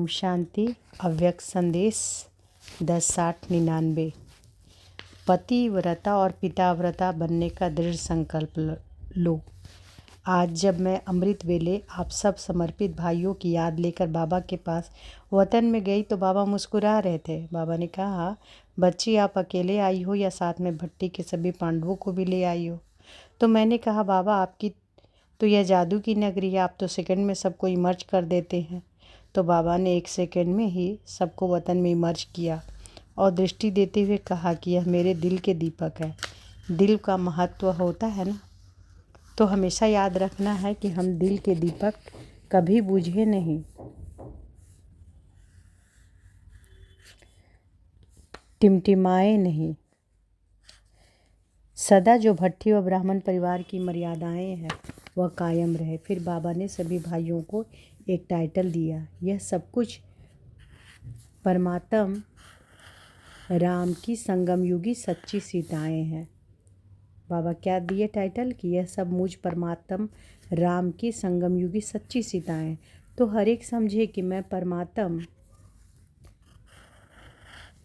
ओम शांति। अव्यक्त संदेश 10-60-99। पतिव्रता और पिताव्रता बनने का दृढ़ संकल्प लो। आज जब मैं अमृत वेले आप सब समर्पित भाइयों की याद लेकर बाबा के पास वतन में गई तो बाबा मुस्कुरा रहे थे। बाबा ने कहा, बच्ची आप अकेले आई हो या साथ में भट्टी के सभी पांडवों को भी ले आई हो? तो मैंने कहा, बाबा आपकी तो यह जादू की नगरी है, आप तो सेकंड में सबको इमर्ज कर देते हैं। तो बाबा ने 1 सेकंड में ही सबको वतन में इमर्ज किया और दृष्टि देते हुए कहा कि यह मेरे दिल के दीपक है। दिल का महत्व होता है ना, तो हमेशा याद रखना है कि हम दिल के दीपक कभी बुझे नहीं, टिमटिमाए नहीं। सदा जो भट्टी व ब्राह्मण परिवार की मर्यादाएं हैं वह कायम रहे। फिर बाबा ने सभी भाइयों को एक टाइटल दिया, यह सब कुछ परमात्म राम की संगम युगी सच्ची सीताएं हैं। बाबा क्या दिए टाइटल कि यह सब मुझ परमात्म राम की संगम युगी सच्ची सीताएं। तो हर एक समझे कि मैं परमात्म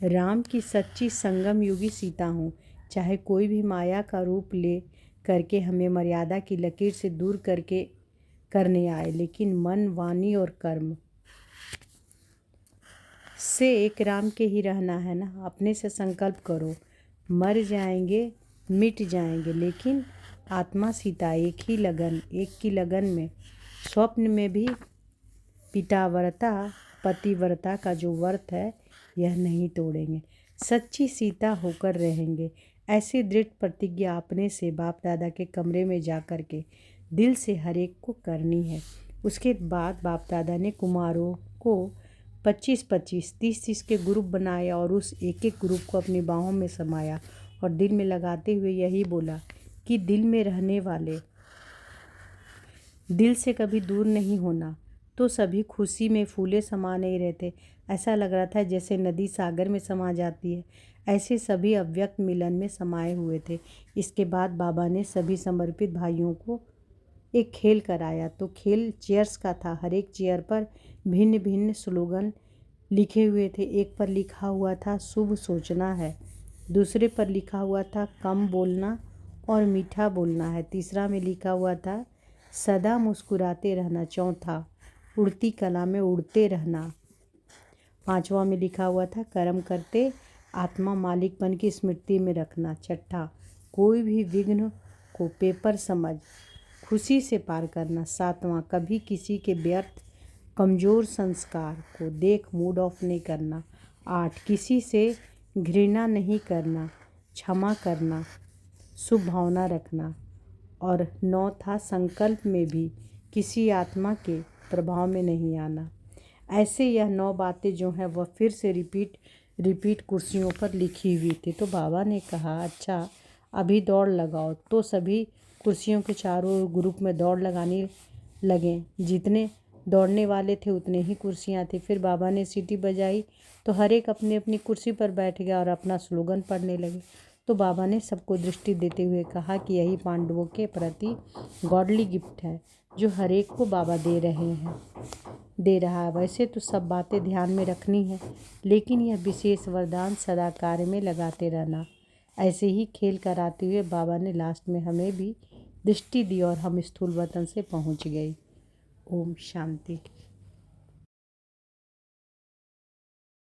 राम की सच्ची संगम युगी सीता हूँ। चाहे कोई भी माया का रूप ले करके हमें मर्यादा की लकीर से दूर करने आए, लेकिन मन, वाणी और कर्म से एक राम के ही रहना है ना। अपने से संकल्प करो, मर जाएंगे, मिट जाएंगे, लेकिन आत्मा सीता एक की लगन में स्वप्न में भी पिताव्रता पतिव्रता का जो व्रत है यह नहीं तोड़ेंगे, सच्ची सीता होकर रहेंगे। ऐसी दृढ़ प्रतिज्ञा अपने से बाप दादा के कमरे में जा कर के दिल से हर एक को करनी है। उसके बाद बाप दादा ने कुमारों को 25-25, 30-30 के ग्रुप बनाए और उस एक ग्रुप को अपनी बाहों में समाया और दिल में लगाते हुए यही बोला कि दिल में रहने वाले दिल से कभी दूर नहीं होना। तो सभी खुशी में फूले समा नहीं रहते, ऐसा लग रहा था जैसे नदी सागर में समा जाती है। ऐसे सभी अव्यक्त मिलन में समाये हुए थे। इसके बाद बाबा ने सभी समर्पित भाइयों को एक खेल कराया। तो खेल चेयर्स का था। हर एक चेयर पर भिन्न भिन्न स्लोगन लिखे हुए थे। एक पर लिखा हुआ था शुभ सोचना है, दूसरे पर लिखा हुआ था कम बोलना और मीठा बोलना है, तीसरा में लिखा हुआ था सदा मुस्कुराते रहना, चौथा उड़ती कला में उड़ते रहना, पांचवा में लिखा हुआ था कर्म करते आत्मा मालिकपन की स्मृति में रखना, छठा कोई भी विघ्न को पेपर समझ खुशी से पार करना, सातवां कभी किसी के व्यर्थ कमज़ोर संस्कार को देख मूड ऑफ नहीं करना, 8 किसी से घृणा नहीं करना, क्षमा करना, शुभ भावना रखना, और 9 था संकल्प में भी किसी आत्मा के प्रभाव में नहीं आना। ऐसे यह 9 बातें जो हैं वह फिर से रिपीट कुर्सियों पर लिखी हुई थी। तो बाबा ने कहा, अच्छा अभी दौड़ लगाओ। तो सभी कुर्सियों के चारों ओर ग्रुप में दौड़ लगाने लगे। जितने दौड़ने वाले थे उतने ही कुर्सियाँ थी। फिर बाबा ने सीटी बजाई तो हर एक अपनी अपनी कुर्सी पर बैठ गया और अपना स्लोगन पढ़ने लगे। तो बाबा ने सबको दृष्टि देते हुए कहा कि यही पांडवों के प्रति गॉडली गिफ्ट है जो हर एक को बाबा दे रहा है। वैसे तो सब बातें ध्यान में रखनी है, लेकिन यह विशेष वरदान सदा कार्य में लगाते रहना। ऐसे ही खेल कराते हुए बाबा ने लास्ट में हमें भी दृष्टि दी और हम स्थूल वतन से पहुंच गए। ओम शांति।